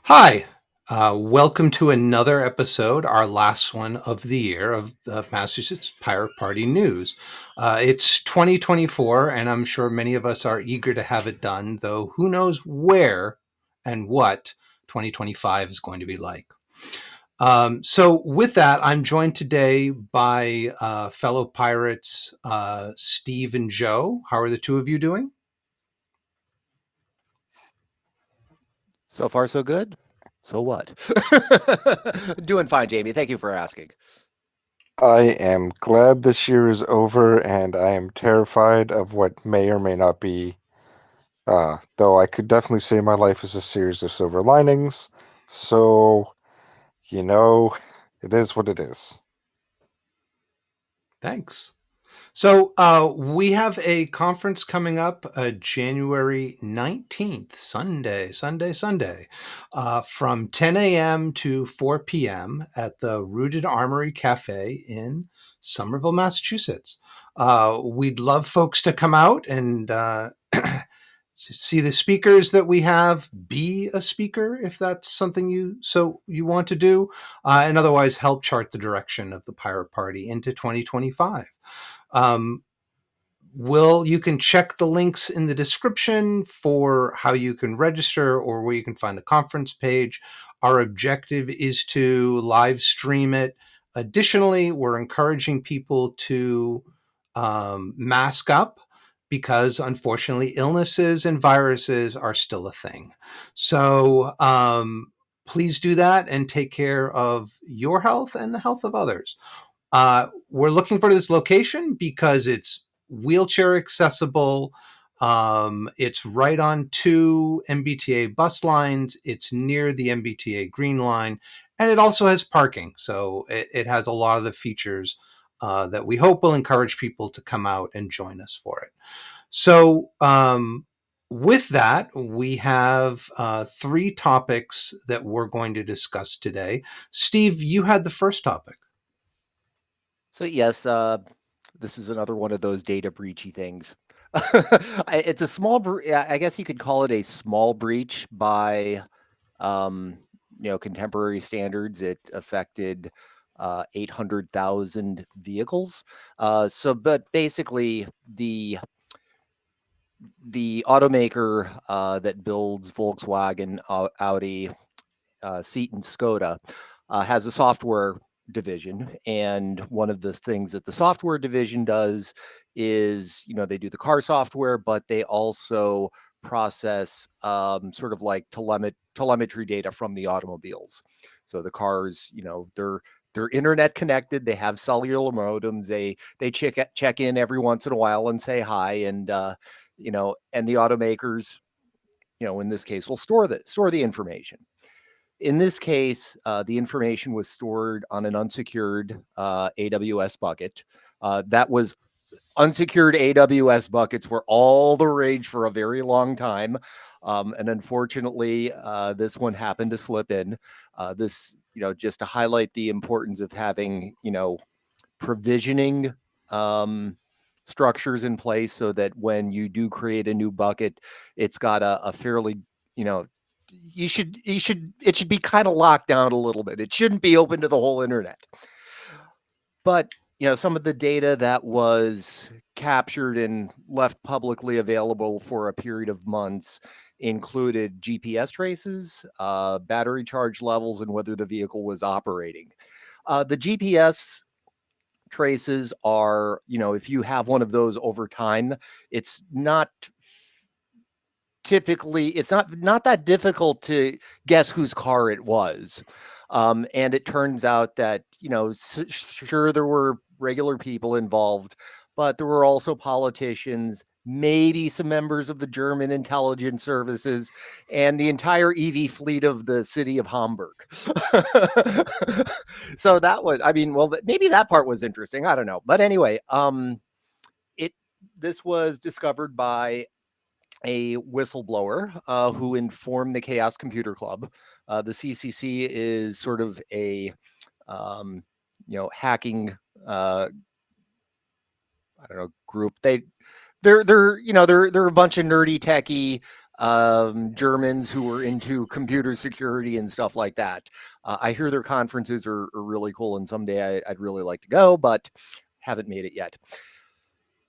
Hi, welcome to another episode, our last one of the year of the Massachusetts Pirate Party News. It's 2024, and I'm sure many of us are eager to have it done, though who knows where and what 2025 is going to be like. So, with that, I'm joined today by fellow pirates Steve and Joe. How are the two of you doing? So far, so good. So what? Doing fine, Jamie. Thank you for asking. I am glad this year is over, and I am terrified of what may or may not be. Though I could definitely say my life is a series of silver linings, so, you know, it is what it is. Thanks. So we have a conference coming up January 19th, Sunday, from 10 a.m. to 4 p.m. at the Rooted Armory Café in Somerville, Massachusetts. We'd love folks to come out and see the speakers that we have, be a speaker if that's something you want to do, and otherwise help chart the direction of the Pirate Party into 2025. Um, you can check the links in the description for how you can register or where you can find the conference page. Our objective is to live stream it. Additionally, we're encouraging people to mask up because unfortunately illnesses and viruses are still a thing. So please do that and take care of your health and the health of others. We're looking for this location because it's wheelchair accessible. It's right on two MBTA bus lines. It's near the MBTA Green Line, and it also has parking. So it has a lot of the features that we hope will encourage people to come out and join us for it. So, with that, we have three topics that we're going to discuss today. Steve, you had the first topic. So yes, this is another one of those data breachy things. It's a I guess you could call it a small breach by, um, contemporary standards. It affected 800,000 vehicles. But basically, the automaker that builds Volkswagen, Audi, Seat, and Skoda has a software division, and one of the things that the software division does is, they do the car software, but they also process sort of like telemetry data from the automobiles. So the cars, they're internet connected. They have cellular modems. They check in every once in a while and say hi, and and the automakers, in this case, will store the information. In this case, the information was stored on an unsecured AWS bucket. That was unsecured AWS buckets were all the rage for a very long time. And unfortunately, this one happened to slip in. Just to highlight the importance of having, provisioning structures in place so that when you do create a new bucket, it's got a fairly, you know, it should be kind of locked down a little bit. It shouldn't be open to the whole internet. But some of the data that was captured and left publicly available for a period of months included GPS traces, battery charge levels, and whether the vehicle was operating. The GPS traces are, if you have one of those over time, it's not it's not that difficult to guess whose car it was. And it turns out that, sure, there were regular people involved, but there were also politicians, maybe some members of the German intelligence services, and the entire EV fleet of the city of Hamburg. So that was, I mean, well, maybe that part was interesting. I don't know. But anyway, it this was discovered by a whistleblower who informed the Chaos Computer Club. The CCC is sort of a hacking I don't know group. They're a bunch of nerdy techie Germans who were into computer security and stuff like that. I hear their conferences are really cool, and someday I'd really like to go, but haven't made it yet.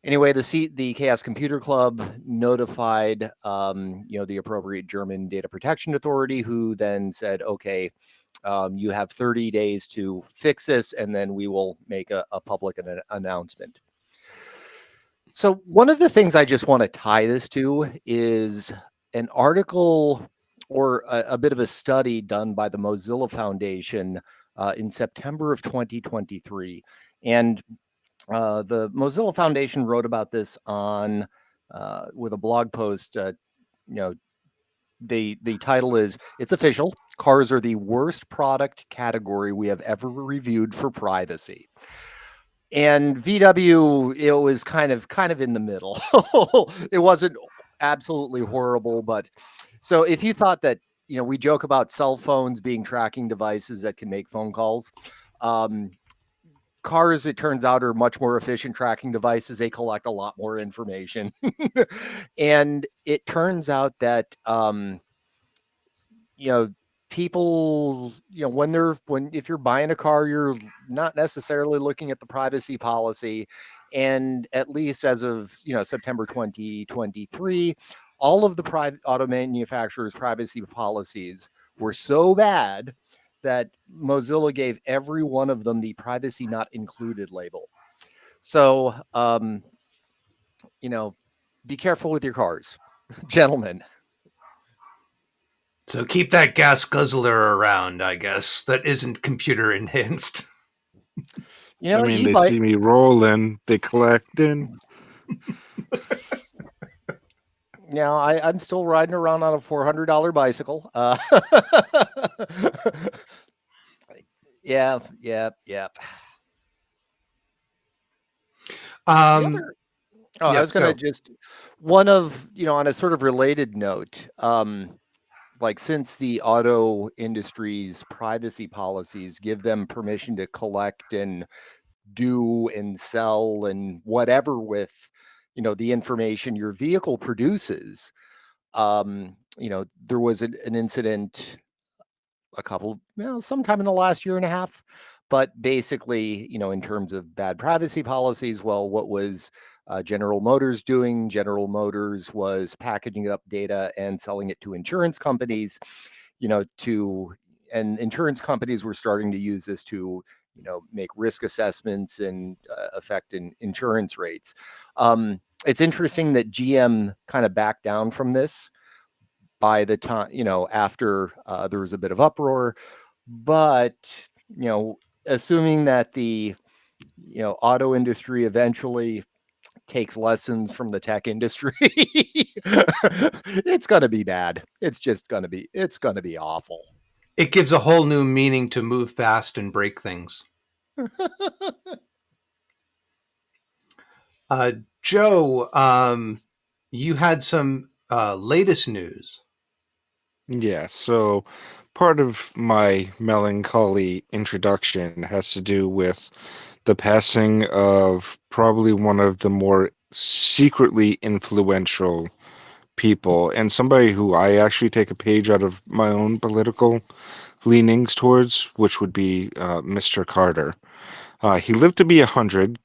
Anyway, the Chaos Computer Club notified the appropriate German data protection authority, who then said, okay, you have 30 days to fix this, and then we will make a public announcement. So one of the things I just want to tie this to is an article or a bit of a study done by the Mozilla Foundation in September of 2023. And the Mozilla Foundation wrote about this on with a blog post. The title is, it's official, cars are the worst product category we have ever reviewed for privacy. And VW, it was kind of in the middle. It wasn't absolutely horrible, but so if you thought that, we joke about cell phones being tracking devices that can make phone calls. Cars, it turns out, are much more efficient tracking devices. They collect a lot more information. And it turns out that people, when if you're buying a car, you're not necessarily looking at the privacy policy. And at least as of September 2023, all of the private auto manufacturers' privacy policies were so bad that Mozilla gave every one of them the privacy not included label. So be careful with your cars, gentlemen. So keep that gas guzzler around, I guess, that isn't computer enhanced. I mean, they see me rolling, they collecting. Now I'm still riding around on a $400 bicycle. Yeah. I was going to just one of on a sort of related note. Like, since the auto industry's privacy policies give them permission to collect and do and sell and whatever with the information your vehicle produces, there was an incident sometime in the last year and a half, but basically, in terms of bad privacy policies, well, what was General Motors doing? General Motors was packaging up data and selling it to insurance companies, and insurance companies were starting to use this to, make risk assessments and affect insurance rates. It's interesting that GM kind of backed down from this by the time, after there was a bit of uproar, but, assuming that the, auto industry eventually takes lessons from the tech industry, it's going to be bad. It's going to be awful. It gives a whole new meaning to move fast and break things. Joe, you had some latest news. Yeah, so part of my melancholy introduction has to do with the passing of probably one of the more secretly influential people, and somebody who I actually take a page out of my own political leanings towards, which would be Mr. Carter. He lived to be 100,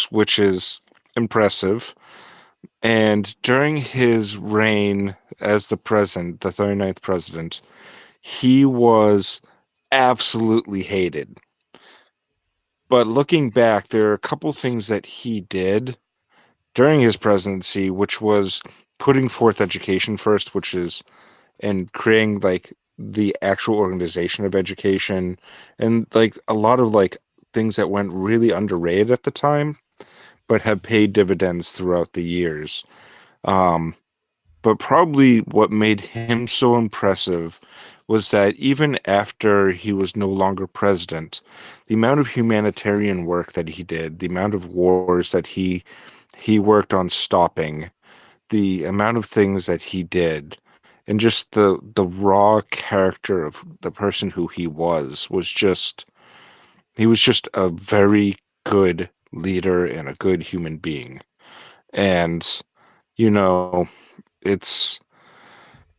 which is impressive. And during his reign as the 39th president, he was absolutely hated. But looking back, there are a couple things that he did during his presidency, which was putting forth education first, which is and creating like the actual organization of education, and like a lot of like things that went really underrated at the time, but have paid dividends throughout the years. But probably what made him so impressive was that even after he was no longer president, the amount of humanitarian work that he did, the amount of wars that he worked on stopping, the amount of things that he did, and just the raw character of the person who he was just he was just a very good leader and a good human being. And you know, it's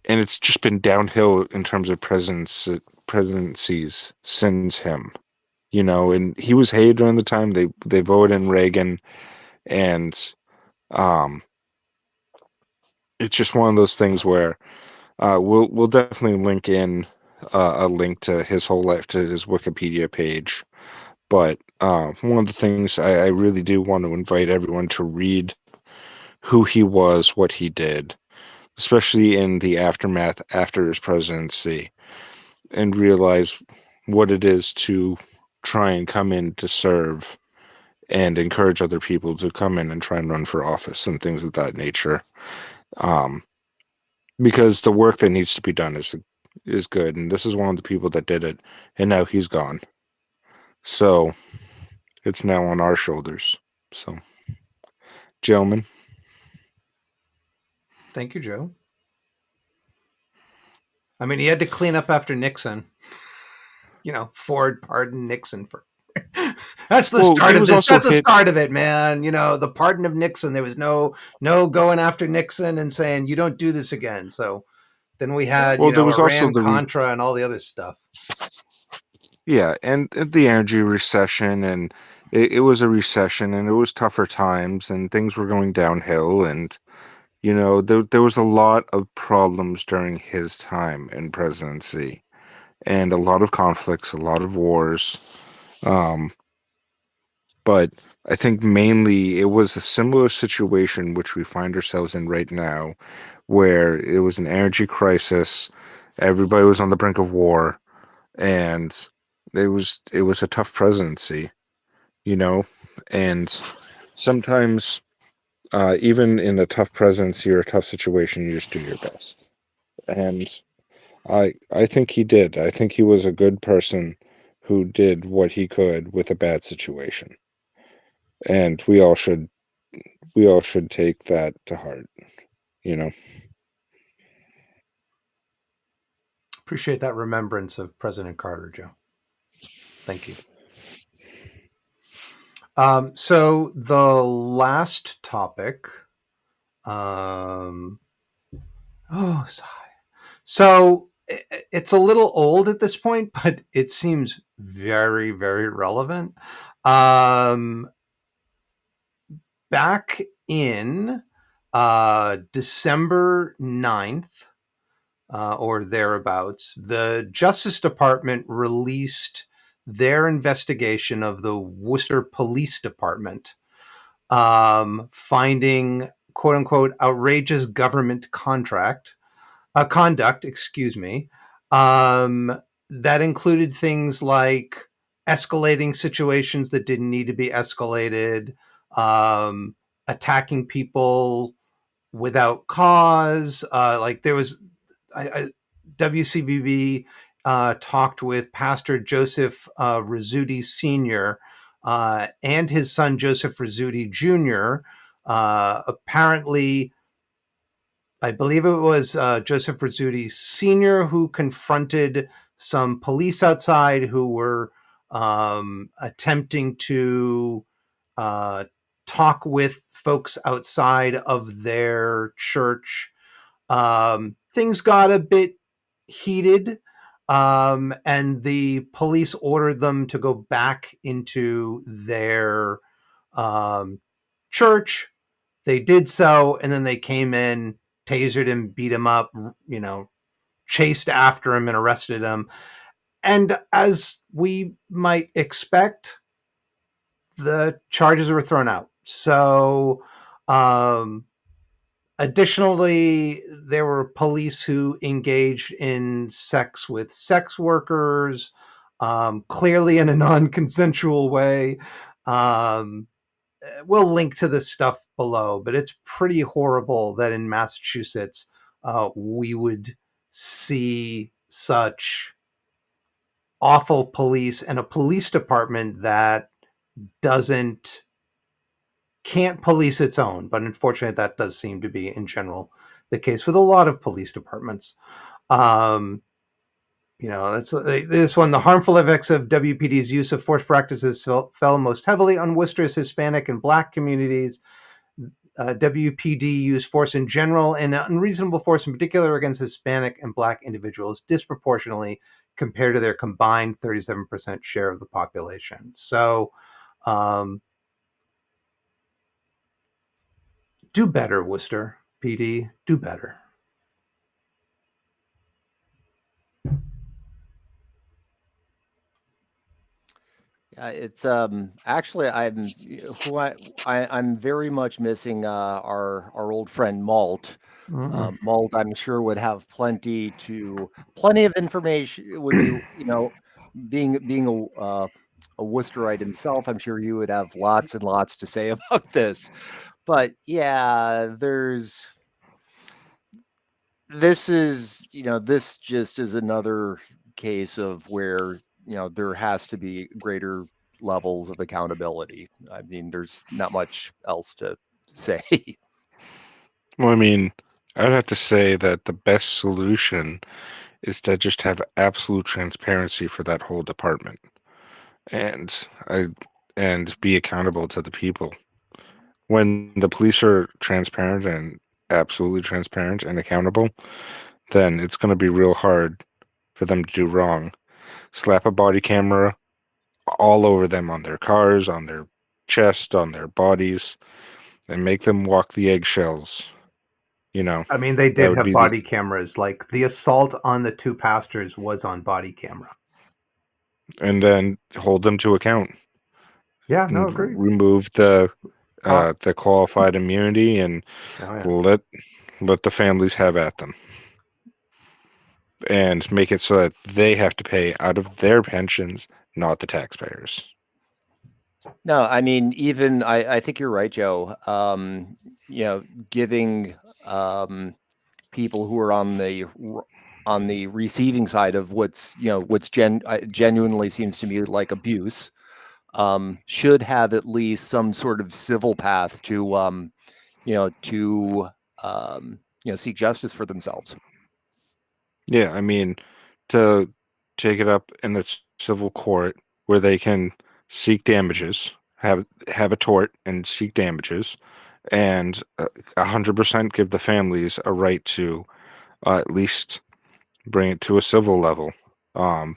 and it's just been downhill in terms of presidencies since him. And he was hated during the time they voted in Reagan, and um, it's just one of those things where we'll definitely link in a link to his whole life, to his Wikipedia page. But one of the things I really do want to invite everyone to read who he was, what he did, especially in the aftermath after his presidency, and realize what it is to try and come in to serve and encourage other people to come in and try and run for office and things of that nature. Because the work that needs to be done is good, and this is one of the people that did it, and now he's gone. So it's now on our shoulders. So, gentlemen. Thank you, Joe. I mean, he had to clean up after Nixon. Ford pardoned Nixon for. That's the start of this. That's the start of it, man. The pardon of Nixon. There was no going after Nixon and saying you don't do this again. So then we had there was Iran Contra and all the other stuff. Yeah, and the energy recession, and it was a recession, and it was tougher times, and things were going downhill, and there was a lot of problems during his time in presidency, and a lot of conflicts, a lot of wars. But I think mainly it was a similar situation which we find ourselves in right now, where it was an energy crisis, everybody was on the brink of war, and it was a tough presidency, and sometimes even in a tough presidency or a tough situation, you just do your best. And I think he did. I think he was a good person who did what he could with a bad situation. And we all should take that to heart, Appreciate that remembrance of President Carter, Joe. Thank you. So the last topic. So it's a little old at this point, but it seems very, very relevant. Back in December 9th, or thereabouts, the Justice Department released their investigation of the Worcester Police Department, finding quote unquote outrageous government conduct, that included things like escalating situations that didn't need to be escalated, attacking people without cause. Like there was, WCBB talked with Pastor Joseph Rizzuti Sr. And his son Joseph Rizzuti Jr. Apparently, I believe it was Joseph Rizzuti Sr. who confronted some police outside who were attempting to talk with folks outside of their church. Things got a bit heated, and the police ordered them to go back into their church. They did so, and then they came in, tasered him, beat him up, chased after him and arrested him. And as we might expect, the charges were thrown out. So, additionally, there were police who engaged in sex with sex workers, clearly in a non-consensual way. We'll link to this stuff below, but it's pretty horrible that in Massachusetts we would see such awful police and a police department that can't police its own. But unfortunately, that does seem to be in general the case with a lot of police departments. That's this one. The harmful effects of WPD's use of force practices fell most heavily on Worcester's Hispanic and Black communities. WPD use force in general and unreasonable force in particular against Hispanic and Black individuals disproportionately compared to their combined 37% share of the population. So do better, Worcester PD. Do better. Yeah, it's actually I'm very much missing our old friend Malt. Malt, I'm sure would have plenty of information. It would be, being a Worcesterite himself, I'm sure he would have lots and lots to say about this. But yeah, this just is another case of where, there has to be greater levels of accountability. I mean, there's not much else to say. Well, I mean, I'd have to say that the best solution is to just have absolute transparency for that whole department, and I and be accountable to the people. When the police are transparent and absolutely transparent and accountable, then it's going to be real hard for them to do wrong. Slap a body camera all over them, on their cars, on their chest, on their bodies, and make them walk the eggshells. You know, I mean, they that did would have be the, body cameras. Like the assault on the two pastors was on body camera. and then hold them to account Yeah, no, and agreed. remove Cops. the qualified immunity and Oh yeah. let the families have at them, and make it so that they have to pay out of their pensions, not the taxpayers. No, I mean, even I think you're right, Joe. Giving people who are on the receiving side of what's genuinely seems to me like abuse, should have at least some sort of civil path to to seek justice for themselves. Yeah, I mean, to take it up in the civil court where they can seek damages, have a tort and seek damages, and 100% give the families a right to at least bring it to a civil level. Um,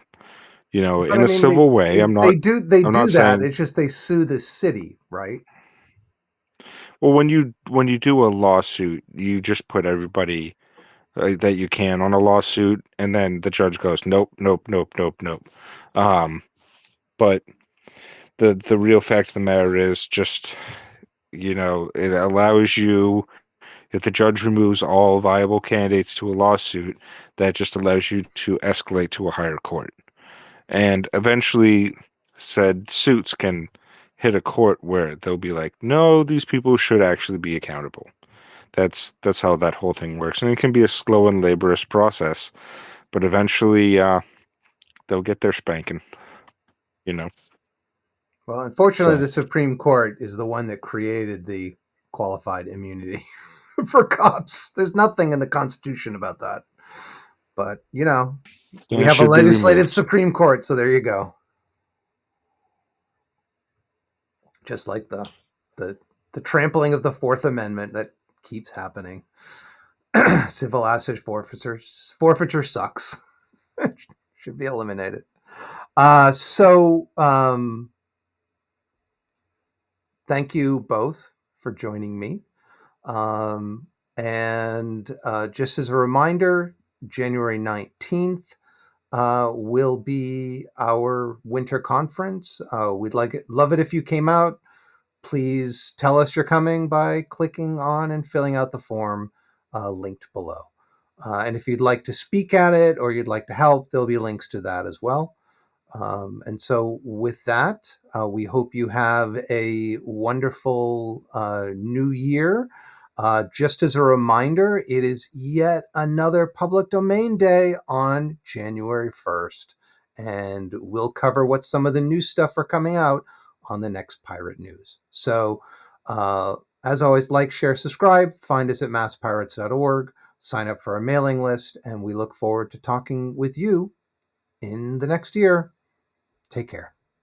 But in I a mean, civil way. they I'm not do that. saying. It's just they sue the city, right? Well, when you do a lawsuit, you just put everybody that you can on a lawsuit, and then the judge goes, nope, nope, nope, nope, nope. Um, but the real fact of the matter is just, it allows you, if the judge removes all viable candidates to a lawsuit, that just allows you to escalate to a higher court. And eventually said suits can hit a court where they'll be like, no, these people should actually be accountable. That's how that whole thing works. And it can be a slow and laborious process, but eventually they'll get their spanking, you know. Well, unfortunately, So the Supreme Court is the one that created the qualified immunity for cops. There's nothing in the Constitution about that. But, we it have a should be legislative removed. Supreme Court, so there you go. Just like the the trampling of the Fourth Amendment that keeps happening. Civil asset forfeiture sucks. Should be eliminated. Thank you both for joining me. And just as a reminder, January 19th will be our winter conference. We'd love it if you came out. Please tell us you're coming by clicking on and filling out the form linked below. And if you'd like to speak at it or you'd like to help, there'll be links to that as well. And so, with that, we hope you have a wonderful new year. Just as a reminder, it is yet another public domain day on January 1st. And we'll cover what some of the new stuff are coming out on the next Pirate News. So, as always, like, share, subscribe. Find us at masspirates.org. Sign up for our mailing list. And we look forward to talking with you in the next year. Take care.